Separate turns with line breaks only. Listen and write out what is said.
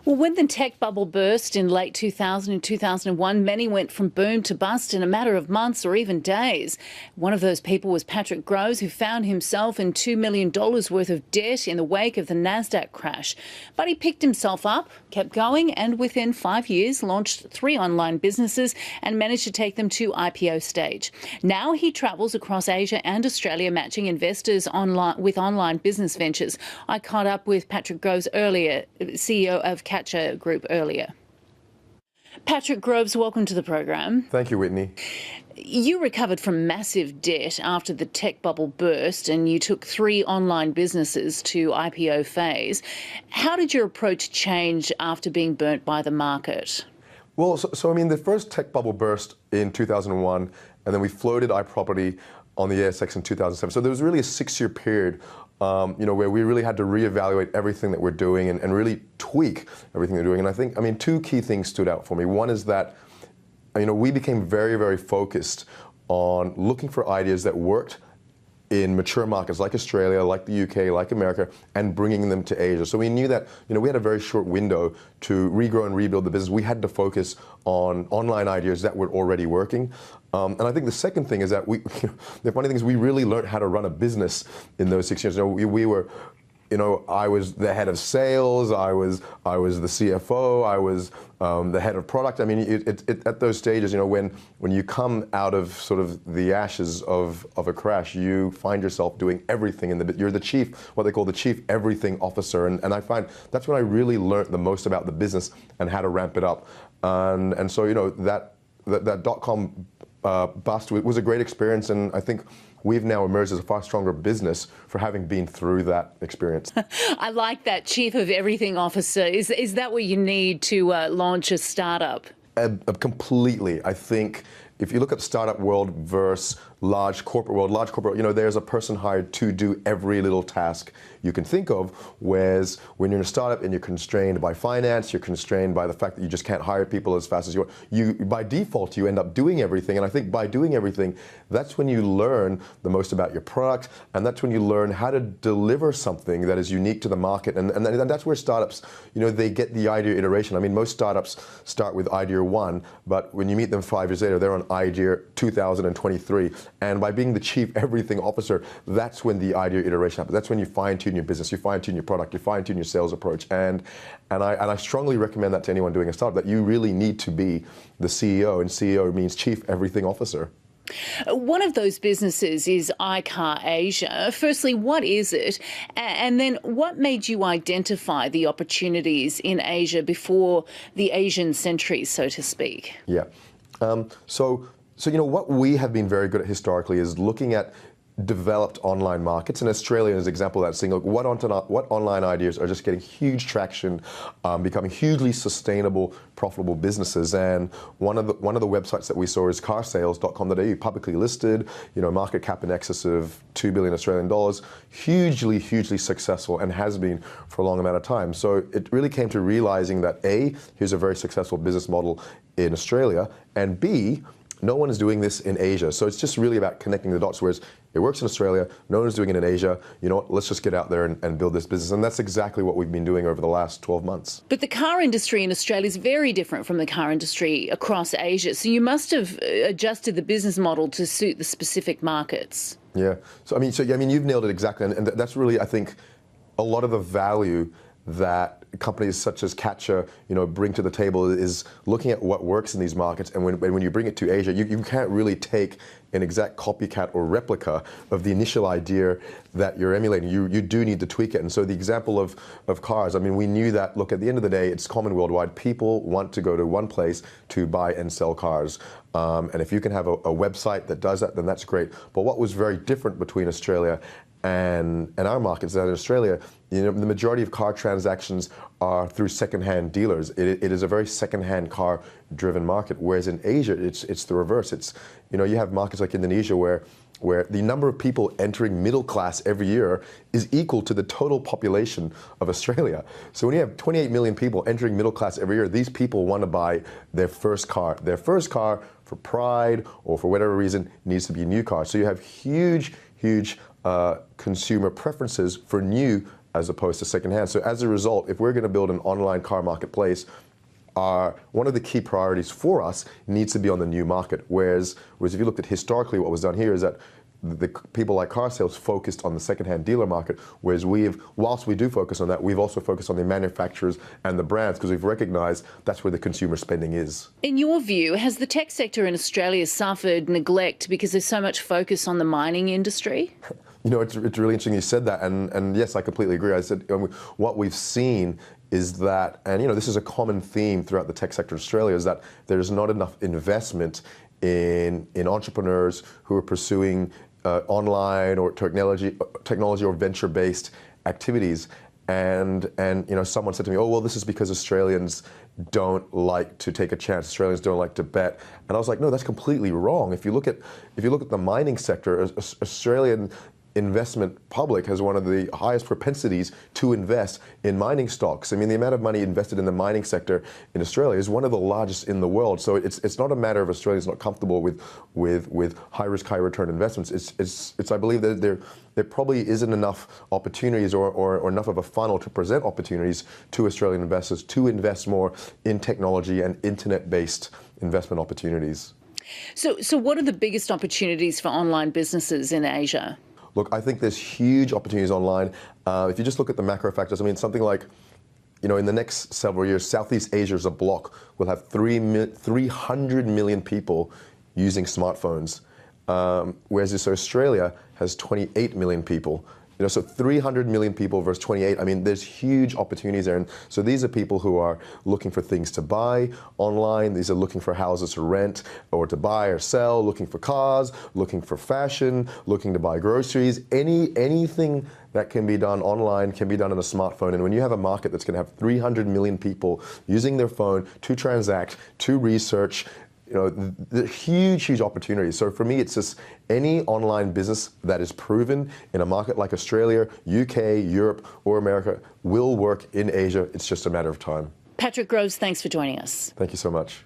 Well, when the tech bubble burst in late 2000 and 2001, many went from boom to bust in a matter of months or even days. One of those people was Patrick Groves, who found himself in $2 million worth of debt in the wake of the NASDAQ crash. But he picked himself up, kept going, and within 5 years launched 3 online businesses and managed to take them to IPO stage. Now he travels across Asia and Australia, matching investors with online business ventures. I caught up with Patrick Groves earlier, CEO of Catcha Group earlier. Patrick Groves, welcome to the program.
Thank you, Whitney.
You recovered from massive debt after the tech bubble burst and you took 3 online businesses to IPO phase. How did your approach change after being burnt by the market?
Well, I mean, the first tech bubble burst in 2001, and then we floated iProperty on the ASX in 2007. So there was really a 6-year period where we really had to reevaluate everything that we're doing and really tweak everything they're doing. And I think, 2 key things stood out for me. One is that, we became very, very focused on looking for ideas that worked in mature markets like Australia, like the UK, like America, and bringing them to Asia. So we knew that, we had a very short window to regrow and rebuild the business. We had to focus on online ideas that were already working. And I think the second thing is that the funny thing is we really learned how to run a business in those 6 years. We were, I was the head of sales, I was the CFO, I was the head of product. I mean, at those stages, when you come out of sort of the ashes of a crash, you find yourself doing everything you're the chief, what they call the chief everything officer. And I find that's when I really learned the most about the business and how to ramp it up. And so, that .com bust was a great experience, and I think we've now emerged as a far stronger business for having been through that experience.
I like that, chief of everything officer. Is that what you need to launch a startup?
Completely. I think if you look at startup world versus large corporate, there's a person hired to do every little task you can think of, whereas when you're in a startup and you're constrained by finance, you're constrained by the fact that you just can't hire people as fast as you want, you by default you end up doing everything. And I think by doing everything, that's when you learn the most about your product, and that's when you learn how to deliver something that is unique to the market. And that's where startups, they get the idea iteration. I mean, most startups start with idea 1, but when you meet them 5 years later, they're on idea 2023. And by being the chief everything officer, that's when the idea iteration happens. That's when you fine-tune your business, you fine-tune your product, you fine-tune your sales approach. And I strongly recommend that to anyone doing a startup, that you really need to be the CEO, and CEO means chief everything officer.
One of those businesses is iCar Asia. Firstly, what is it? And then what made you identify the opportunities in Asia before the Asian century, so to speak?
Yeah. So what we have been very good at historically is looking at developed online markets, and Australia is an example of that, seeing what online ideas are just getting huge traction, becoming hugely sustainable, profitable businesses. And one of the websites that we saw is carsales.com.au, publicly listed, market cap in excess of 2 billion Australian dollars, hugely successful, and has been for a long amount of time. So it really came to realizing that A, here's a very successful business model in Australia, and B, no one is doing this in Asia. So it's just really about connecting the dots, whereas it works in Australia, no one is doing it in Asia. You know what, let's just get out there and build this business. And that's exactly what we've been doing over the last 12 months.
But the car industry in Australia is very different from the car industry across Asia. So you must have adjusted the business model to suit the specific markets.
Yeah. So you've nailed it exactly. And that's really, I think, a lot of the value that companies such as Catcha, bring to the table is looking at what works in these markets. And when you bring it to Asia, you can't really take an exact copycat or replica of the initial idea that you're emulating. You do need to tweak it. And so the example of cars, we knew that, look, at the end of the day, it's common worldwide. People want to go to one place to buy and sell cars. And if you can have a website that does that, then that's great. But what was very different between Australia and our markets, that in Australia, the majority of car transactions are through second-hand dealers. It is a very second-hand car-driven market, whereas in Asia, it's the reverse. It's, you have markets like Indonesia where the number of people entering middle class every year is equal to the total population of Australia. So when you have 28 million people entering middle class every year, these people want to buy their first car. Their first car, for pride or for whatever reason, needs to be a new car. So you have huge consumer preferences for new as opposed to secondhand. So as a result, if we're going to build an online car marketplace, one of the key priorities for us needs to be on the new market. Whereas if you looked at historically, what was done here is that the people like car sales focused on the secondhand dealer market, whereas whilst we do focus on that, we've also focused on the manufacturers and the brands because we've recognized that's where the consumer spending is.
In your view, has the tech sector in Australia suffered neglect because there's so much focus on the mining industry?
You know, it's really interesting you said that, and yes, I completely agree. I said what we've seen is that, and you know, this is a common theme throughout the tech sector in Australia, is that there's not enough investment in entrepreneurs who are pursuing online or technology or venture-based activities. And you know, someone said to me, "Oh, well, this is because Australians don't like to take a chance. Australians don't like to bet." And I was like, "No, that's completely wrong. If you look at the mining sector, Australian investment public has one of the highest propensities to invest in mining stocks. I mean, the amount of money invested in the mining sector in Australia is one of the largest in the world. So it's not a matter of Australians not comfortable with high risk, high return investments. It's I believe that there probably isn't enough opportunities or enough of a funnel to present opportunities to Australian investors to invest more in technology and internet-based investment opportunities.
So what are the biggest opportunities for online businesses in Asia?
Look, I think there's huge opportunities online. If you just look at the macro factors, I mean, something like, you know, in the next several years, Southeast Asia as a block will have 300 million people using smartphones, whereas Australia has 28 million people. You know, so 300 million people versus 28. I mean, there's huge opportunities there. And so these are people who are looking for things to buy online. These are looking for houses to rent or to buy or sell, looking for cars, looking for fashion, looking to buy groceries. Anything that can be done online can be done on a smartphone. And when you have a market that's going to have 300 million people using their phone to transact, to research, you know, the huge opportunities. So for me, it's just any online business that is proven in a market like Australia, UK, Europe, or America will work in Asia. It's just a matter of time.
Patrick Groves, thanks for joining us.
Thank you so much.